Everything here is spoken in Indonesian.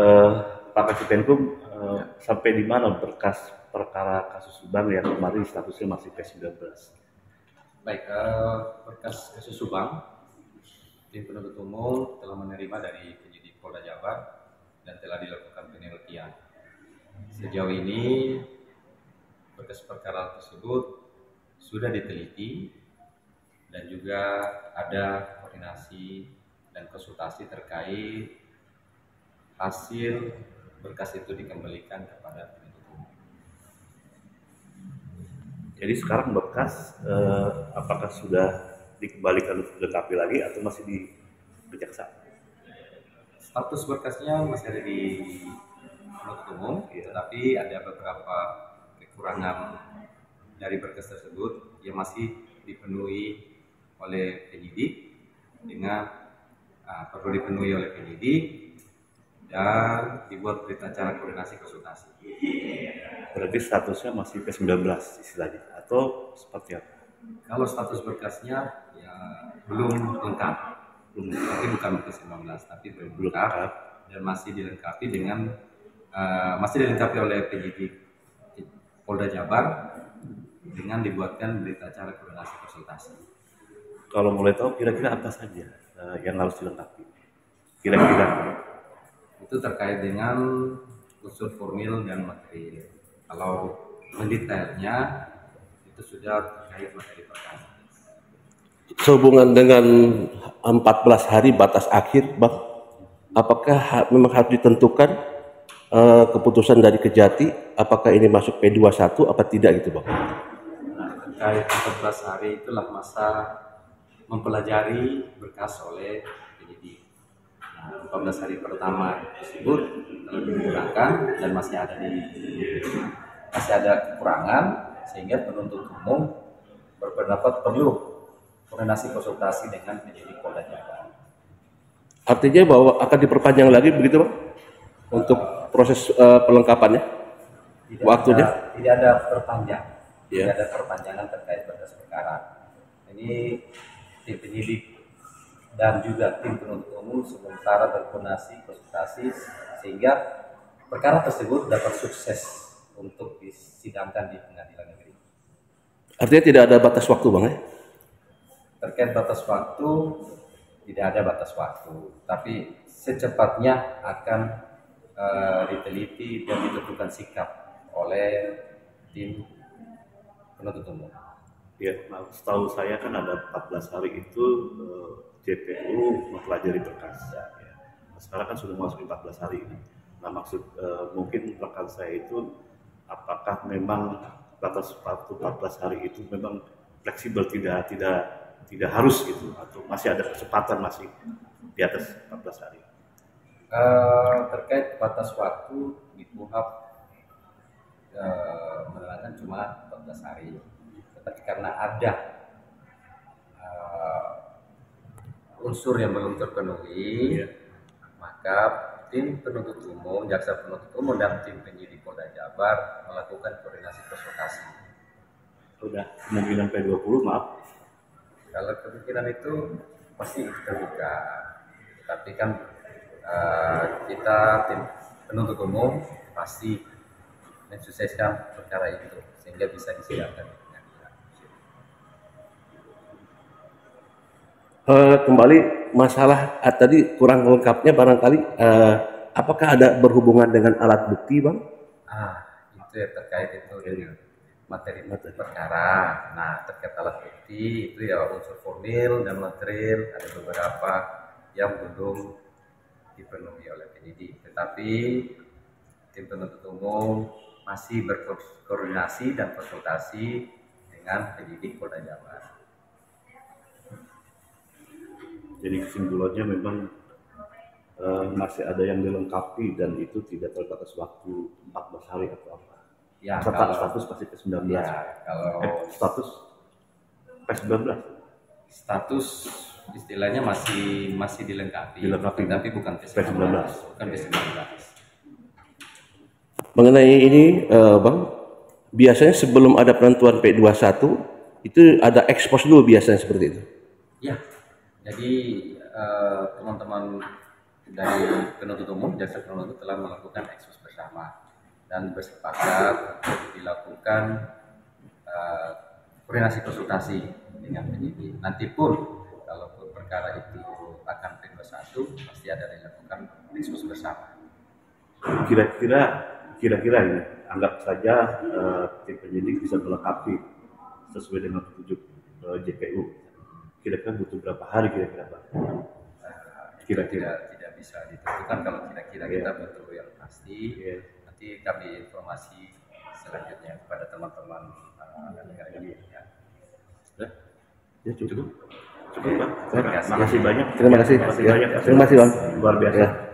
Eh, Pak Kasipenkum, sampai di mana berkas perkara kasus Subang yang kemarin statusnya masih P19? Baik, berkas kasus Subang, tim penuntut umum telah menerima dari penyidik Polda Jabar dan telah dilakukan penelitian. Sejauh ini berkas perkara tersebut sudah diteliti dan juga ada koordinasi dan konsultasi terkait hasil berkas itu dikembalikan kepada penuntut umum. Jadi sekarang berkas apakah sudah dikembalikan untuk dilengkapi lagi atau masih di kejaksaan? Status berkasnya masih ada di penuntut umum, tetapi ada beberapa kekurangan dari berkas tersebut yang masih dipenuhi oleh penyidik dengan perlu dipenuhi oleh penyidik dan dibuat berita acara koordinasi konsultasi. Berarti statusnya masih P19 istilahnya atau seperti apa? Kalau status berkasnya ya belum lengkap, tapi bukan P19, tapi belum lengkap dan masih dilengkapi dengan masih dilengkapi oleh penyidik Polda Jabar dengan dibuatkan berita acara koordinasi konsultasi. Kalau boleh tahu kira-kira apa saja yang harus dilengkapi? Kira-kira itu terkait dengan unsur formil dan materi. Kalau mendetailnya itu sudah terkait materi perkara. Sehubungan dengan 14 hari batas akhir, Bang, apakah memang harus ditentukan keputusan dari Kejati, apakah ini masuk P21 apa tidak gitu, Bang? Nah, terkait 14 hari itulah masa mempelajari berkas oleh penyidik. 14 hari pertama tersebut telah digunakan dan masih ada kekurangan sehingga penuntut umum berpendapat perlu koordinasi konsultasi dengan penyidik Polda Jabar. Artinya bahwa akan diperpanjang lagi begitu, Bang, untuk proses pelengkapannya, waktunya? Tidak ada perpanjang, tidak ada perpanjangan terkait berkas perkara. Ini tim penyidik dan juga tim penuntut umum sementara berkoordinasi konsultasi sehingga perkara tersebut dapat sukses untuk disidangkan di pengadilan negeri. Artinya tidak ada batas waktu, Bang, ya? Terkait batas waktu tidak ada batas waktu, tapi secepatnya akan diteliti dan ditentukan sikap oleh tim penuntut umum. ya, setahu saya kan ada 14 hari itu JPU mempelajari berkas. Ya. Sekarang kan sudah masuk 14 hari ini. Nah maksud mungkin rekan saya itu apakah memang batas waktu 14 hari itu memang fleksibel, tidak harus gitu atau masih ada kesempatan masih di atas 14 hari? Terkait batas waktu di KUHP menerangkan cuma 14 hari, tetapi karena ada unsur yang belum terpenuhi, maka tim penuntut umum, jaksa penuntut umum dan tim penyidik Polda Jabar melakukan koordinasi konsultasi. Sudah kemungkinan P20, maaf. Kalau kemungkinan itu pasti terbuka, tapi kan kita tim penuntut umum pasti mensukseskan perkara itu sehingga bisa disidangkan. Kembali masalah tadi kurang lengkapnya barangkali apakah ada berhubungan dengan alat bukti, Bang? Itu ya terkait itu dengan materi perkara. Nah, terkait alat bukti itu ya unsur formil dan material ada beberapa yang belum dipenuhi oleh penyidik, tetapi tim penuntut umum masih berkoordinasi dan konsultasi dengan penyidik Polda Jabar. Jadi kesimpulannya memang masih ada yang dilengkapi dan itu tidak terbatas waktu 14 hari atau apa. Ya, status pasti P19. Ya, kalau status P19. Status istilahnya masih dilengkapi, tapi bukan P19. Bukan P19. Mengenai ini, Bang, biasanya sebelum ada penentuan P21 itu ada ekspos dulu biasanya seperti itu. Ya. Jadi teman-teman dari penuntut umum, jaksa penuntut telah melakukan ekspos bersama dan bersepakat untuk dilakukan koordinasi konsultasi dengan penyidik. Nanti pun kalau perkara itu akan P21 pasti ada dilakukan ekspos bersama. Kira-kira ini anggap saja tim penyidik bisa melengkapi sesuai dengan petunjuk JPU. Kira-kira butuh berapa hari kira-kira Pak? Tidak bisa ditentukan kalau kira-kira kita butuh yang pasti. Nanti kami informasi selanjutnya kepada teman-teman negara ini. Ya cukup Pak. Terima kasih. Terima kasih banyak. Terima kasih. Terima kasih banyak. Terima kasih Bang. Luar biasa. Ya.